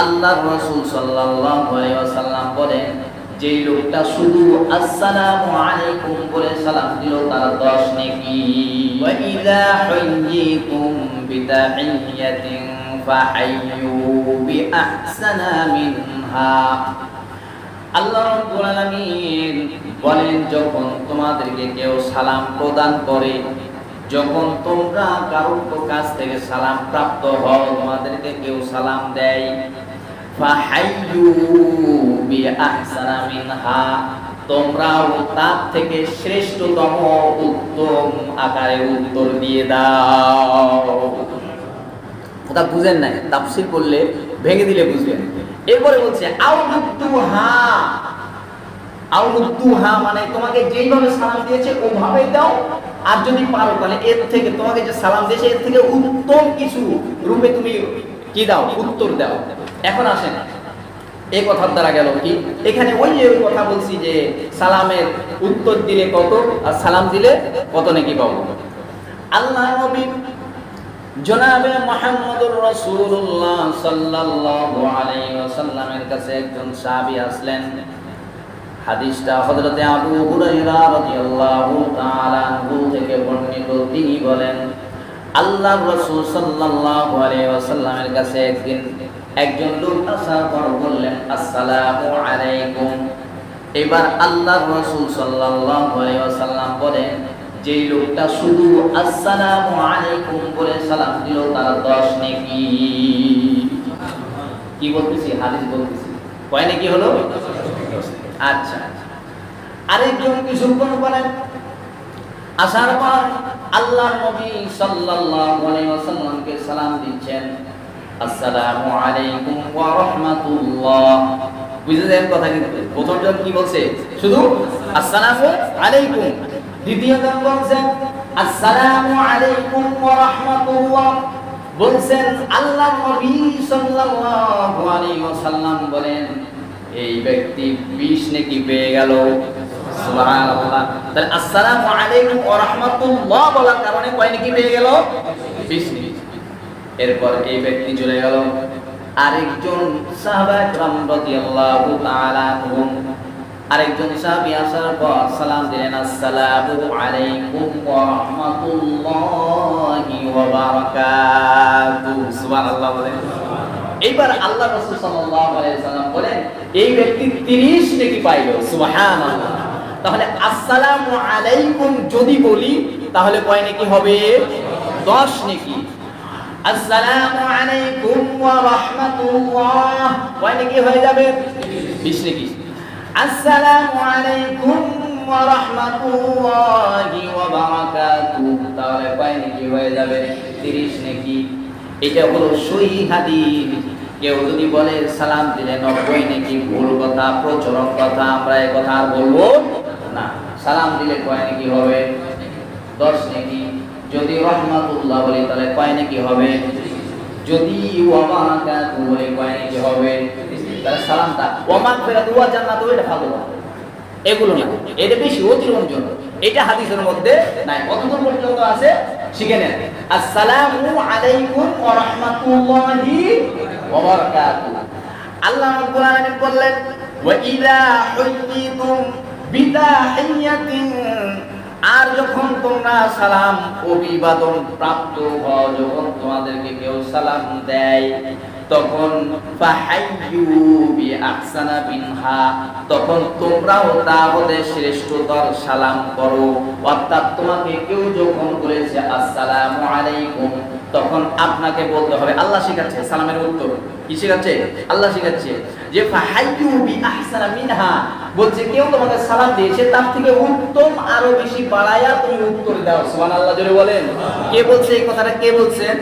আল্লাহর রাসূল সাল্লাল্লাহু আলাইহি ওয়াসাল্লাম বলেন, যেই লোকটা শুধু আসসালামু আলাইকুম বলে সালাম দিল তার 10 নেকি। ওয়া ইযা হুয়িতুম বিতাহিয়াতিন ফাহাইয়ু বিআহসানা মিনহা। আল্লাহ রাব্বুল আলামিন বলেন, যখন তোমাদেরকে কেউ সালাম প্রদান করে, যখন তোমরা কারোর কাছ থেকে সালাম প্রাপ্ত হও, তোমাদেরকে কেউ সালাম দেয়, ফাহাইয়ু বিআহসানা মিনহা, তোমরাও তার থেকে শ্রেষ্ঠতম উত্তম আকারে উত্তর দিয়ে দাও। কথা বুঝেন নাই? তাফসীর করলে ভেঙে দিলে বুঝবেন। এরপরে বলছে আউরুদ্দুহা, মানে তোমাকে যেইভাবে সালাম দিয়েছে ওইভাবেই দাও, আর যদি পারো তাহলে এর থেকে, তোমাকে যে সালাম দিয়েছে এর থেকে উত্তম কিছু রূপে তুমি কি দাও, উত্তর দাও। এখন আসেন, এই কথার দ্বারা গেল কি, এখানে ওই যে কথা বলছি যে সালামের উত্তর দিলে কত আর সালাম দিলে কত নাকি পাবো। আল্লাহ নবী জনাবে মুহাম্মদুর রাসূলুল্লাহ সাল্লাল্লাহু আলাইহি ওয়াসাল্লামের কাছে একজন সাহাবী আসলেন। হাদিসটা হযরত আবু হুরায়রা রাদিয়াল্লাহু তাআলা আনহু থেকে বর্ণিত। তিনি বলেন, আল্লাহর রাসূল সাল্লাল্লাহু আলাইহি ওয়াসাল্লামের কাছে একজন লোক আসার পর বললেন, আসসালামু আলাইকুম। এবার আল্লাহর রাসূল সাল্লাল্লাহু আলাইহি ওয়াসাল্লাম বলেন, যেই লোকটা শুধু আসসালামু আলাইকুম বলে সালাম দিল তার 10 নেকি। কি বলতেছি? হাদিস বলতেছি। কয় নেকি হলো? আচ্ছা, আরেকজন কিছুক্ষণ পরে আসার পর আল্লাহর নবী সাল্লাল্লাহু আলাইহি ওয়াসাল্লামকে সালাম দিচ্ছেন, আসসালামু আলাইকুম ওয়া রাহমাতুল্লাহ। বুঝলেন কথা? কিন্তু প্রথমজন কি বলছে? শুধু আসসালামু আলাইকুম। দ্বিতীয়জন বলছেন আসসালামু আলাইকুম ওয়া রাহমাতুল্লাহ। বলছেন আল্লাহর নবী সাল্লাল্লাহু আলাইহি ওয়াসাল্লাম বলেন, এই ব্যক্তি 20 নেকি পেয়ে গেল। সুবহানাল্লাহ। তাহলে আসসালামু আলাইকুম ওয়া রাহমাতুল্লাহ বলার কারণে কয় নেকি পেয়ে গেল? 20 নেকি। এরপর এই ব্যক্তি চলে গেল। আরেকজন সাহাবা کرام রাদিয়াল্লাহু তাআলা আনহুম, আরেকজন সাহাবী আসার পর সালাম দিলেন, আসসালামু আলাইকুম ওয়া রাহমাতুল্লাহি ওয়া বারাকাতুহু। সুবহানাল্লাহ বলেন। এইবার আল্লাহ রাসূল সাল্লাল্লাহু আলাইহি ওয়াসাল্লাম বলেন, এই ব্যক্তি 30 নেকি পাইল। সুবহানাল্লাহ। তাহলে আসসালামু আলাইকুম যদি বলি তাহলে কয় নেকি হবে? 10 নেকি। আসসালামু আলাইকুম ওয়া রাহমাতুল্লাহ কয় নেকি হয়ে যাবে? 20 নেকি। আসসালামু আলাইকুম ওয়া রাহমাতুল্লাহি ওয়া বারাকাতুহু তাহলে কয় নেকি হয়ে যাবে? 30 নেকি। এটা হলো সহিহ হাদিস। কেউ যদি বলে সালাম দিলে 90 নেকি, ভুল কথা, প্রচলন কথা, আমরা এই কথা আর বলবো না। সালাম দিলে কয় নেকি হবে? 10 নেকি। যদি রাহমাতুল্লাহ বলি তাহলে কয় নেকি হবে? যদি ওয়া বারাকাতুহু বলি কয় নেকি হবে? তাহলে সালামটা ওয়া মাগফিরাতু ওয়া জান্নাতু এটা ভালো না, এগুলো না, এটা বেশি অতিরঞ্জন জন্য। এটা হাদিসের মধ্যে নাই। কতদূর পর্যন্ত আছে শিখে নেন। আসসালামু আলাইকুম ওয়া রাহমাতুল্লাহি ওয়া বারাকাতুহু। আল্লাহ রাব্বুল আলামিন বললেন, ওয়া ইযা হুয়িতুম বিতাহিয়াতিন, আর যখন তোমরা সালাম অভিবাদন প্রাপ্ত হও, যখন তোমাদেরকে কেউ সালাম দেয়, তখন ফাহাইয়ু বিআহসানা মিনহা, তখন তোমরাও তার হতে শ্রেষ্ঠতর সালাম করো। অর্থাৎ তোমাকে কেউ যখন বলেছে আসসালামু আলাইকুম, তখন আপনাকে বলতে হবে, আল্লাহ শিখাচ্ছে সালামের উত্তর। কি শিখাচ্ছে? আল্লাহ শিখাচ্ছে যে ফাহাইয়ু বিআহসানা মিনহা, বলছে কেউ তোমাকে সালাম দিয়েছে তার থেকে উত্তম আরো বেশি বাড়ায়া তুমি উত্তর দাও। সুবহানাল্লাহ জোরে বলেন। কে বলছে এই কথাটা? কে বলছেন?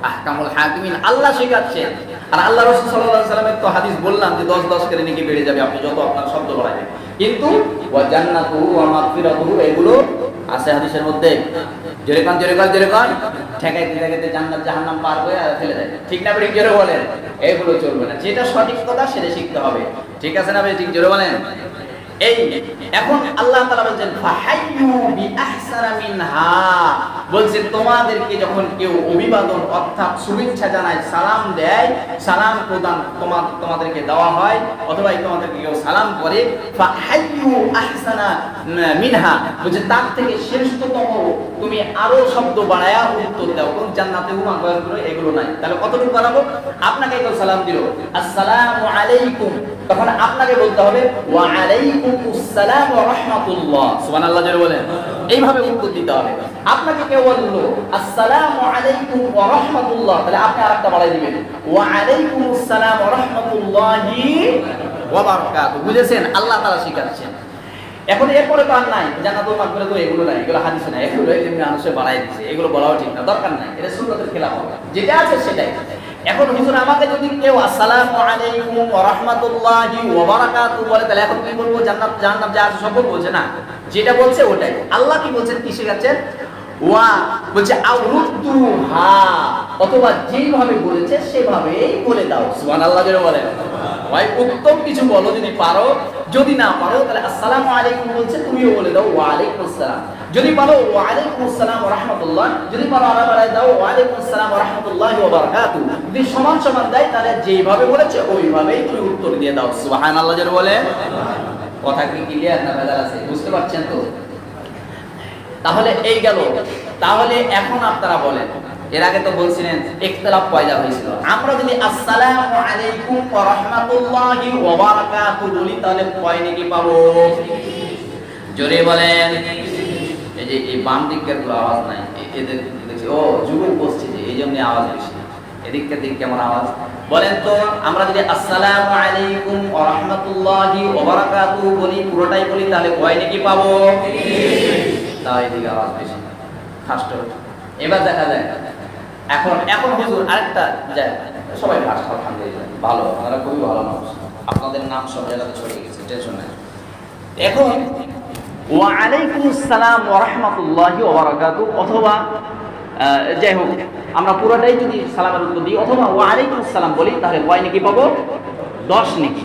আহকামুল হাকিমিন আল্লাহ শেখাচ্ছেন। আর আল্লাহ রাসূল সাল্লাল্লাহু আলাইহি ওয়াসাল্লামের তো হাদিস বললাম যে 10 করে নেকি বেড়ে যাবে আপনি যত আপনার শব্দ বাড়াবেন। কিন্তু ওয়া জান্নাতুহু ওয়া মাগফিরাতুহু এগুলো আছে হাদিসের মধ্যে। জোরে কান ঠেকাইতে ঠেকাইতে জান্নাত জাহান্নাম পার হয়ে আর ফেলে দেয়। ঠিক না? বেরিক জোরে বলেন। এগুলো চলবে না। যেটা সঠিক কথা সেটা শিখতে হবে। ঠিক আছে না? বেরিক জোরে বলেন। এই এখন আল্লাহ তাআলা বলেন ফাহাইয়ু বিআহসানা মিনহা, বলছে তোমাদেরকে যখন কেউ অভিবাদন অর্থাৎ শুভেচ্ছা জানায়, সালাম দেয়, সালাম প্রদান তোমাদেরকে দেওয়া হয় অথবা তোমাদেরকে কেউ সালাম করে, ফাহাইয়ু আহসানা মিনহা, বলছে তার থেকে শ্রেষ্ঠতম তুমি আরো শব্দ বাড়ায়া উত্তর দাও। কোন জান্নাতে হুমা করে এগুলো নাই। তাহলে কতটুকু বাড়াবো? আপনাকে কেউ সালাম দিল, আসসালামু আলাইকুম, তখন আপনাকে বলতে হবে ওয়া আলাইকুমুস সালাম ওয়া রাহমাতুল্লাহ। সুবহানাল্লাহ জোরে বলেন। এইভাবে উত্তর দিতে হবে। আপনাকে কেউ বলল আসসালামু আলাইকুম ওয়া রাহমাতুল্লাহ, তাহলে আপনি আরেকটা বাড়াই দিবেন ওয়া আলাইকুমুস সালাম ওয়া রাহমাতুল্লাহি ওয়া বারাকাতুহু। বুঝেছেন? আল্লাহ তাআলা শিখাচ্ছেন। এখন এরপরে তো আর নাই জান্নাতুল মাগফিরাত, তো এগুলো নাই, এগুলো হাদিসে নাই, এগুলো এমনি মানুষে বাড়াই দিচ্ছে, এগুলো বলাও ঠিক না, দরকার নাই, এটা সুন্নতের খেলাফ হবে, যেটা আছে সেটাই। এখন হুজুর আমাকে যদি কেউ আসসালামু আলাইকুম ওয়া রাহমাতুল্লাহি ওয়া বারাকাতুহু বলে, তাহলে এখন কি বলবো? জান্নাত জাহান্নাম যা আছে সব বলছে না, যেটা বলছে ওটাই। আল্লাহ কি বলছেন, কি শেখাচ্ছেন? ওয়া বলছে আউরুদ্দুহা, অথবা যেভাবে বলেছে সেভাবেই বলে দাও। সুবহানাল্লাহ জোরে বলেন। ভাই উত্তম কিছু বলো যদি পারো, যদি না পারো তাহলে আসসালামু আলাইকুম বলছে তুমিও বলে দাও ওয়া আলাইকুমুস সালাম। যদি পারো ওয়া আলাইকুমুস সালাম ওয়া রাহমাতুল্লাহ, যদি পারো আরো বাড়াই দাও ওয়া আলাইকুমুস সালাম ওয়া রাহমাতুল্লাহি ওয়া বারাকাতুহু। যদি সমান সমান দেয় তাহলে যেভাবে বলেছে ওইভাবেই তুমি উত্তর দিয়ে দাও। সুবহানাল্লাহ জোরে বলেন। কথা কি ক্লিয়ার না ভেজাল আছে? বুঝতে পারছেন তো? তাহলে এই গেল। তাহলে এখন আপনারা বলেন, এর আগে তো বলছিলেন ইখতিলাফ পয়দা হয়েছিল, আমরা যদি আসসালামু আলাইকুম ওয়া রাহমাতুল্লাহি ওয়া বারাকাতুহু বলি তাহলে কয় নেকি পাবো? জোরে বলেন। এই যে এই বাম দিকের গুলো আওয়াজ নাই, এদের দেখছি ও যুবক বসছে যে এই জন্য আওয়াজ বেশি। এদিকের দিক কেমন আওয়াজ বলেন তো? আমরা যদি আসসালামু আলাইকুম ওয়া রাহমাতুল্লাহি ওয়া বারাকাতুহু বলি, পুরোটাই বলি, তাহলে কয় নেকি পাবো? তাই এদিকে আওয়াজ বেশি ফাস্ট। এবার দেখা যায় এখন হুজুর আরেকটা যায়, সবাই ফাস্ট, আলহামদুলিল্লাহ ভালো, আপনারা খুবই ভালো মানুষ, আপনাদের নাম সব জায়গাতে ছড়িয়ে গেছে, টেনশন নাই। এখন ওয়া আলাইকুমুস সালাম ওয়া রাহমাতুল্লাহি ওয়া বারাকাতুহু, অথবা যাই হোক আমরা পুরোটাই যদি সালামের উত্তর দিই অথবা ওয়া আলাইকুমুস সালাম বলি, তাহলে কয় নেকি পাবো? 10 নেকি।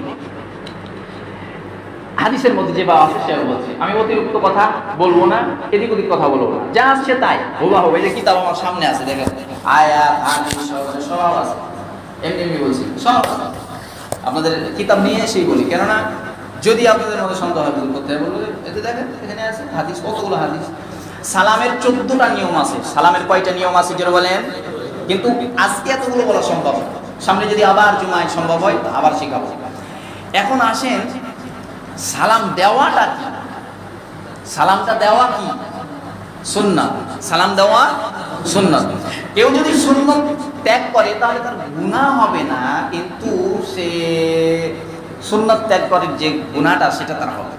হাদিসের মধ্যে যে বাবা আছে সে বলছে, আমি অতিরিক্ত কথা বলবো না, এদিক ওদিক কথা বলবো না, যা আসছে তাই হুবা হবে। যে কিতাব আমার সামনে আছে, দেখেন আয়াত হাদিস সব আছে, এমনি বলছি সব আপনাদের কিতাব নিয়ে এসেই বলি, কেননা যদি আপনাদের মধ্যে সন্দেহ হয় দূর করতে বলবো, এতে দেখেন এখানে আছে হাদিস, কতগুলো হাদিস। সালামের 14টা নিয়ম আছে। সালামের কয়টা নিয়ম আছে যেটা বলেন? কিন্তু আজকে এতগুলো বলা সম্ভব না, সামনে যদি আবার জুমায় সম্ভব হয় আবার শেখাবো। এখন আসেন সালাম দেওয়াটা কি? সালামটা দেওয়া কি সুন্নাত, সালাম দেওয়া সুন্নাত। কেউ যদি সুন্নাত ত্যাগ করে তাহলে তার গুনাহ হবে না, কিন্তু সে সুন্নাত ত্যাগ করে যে গুনাহটা সেটা তার হবে।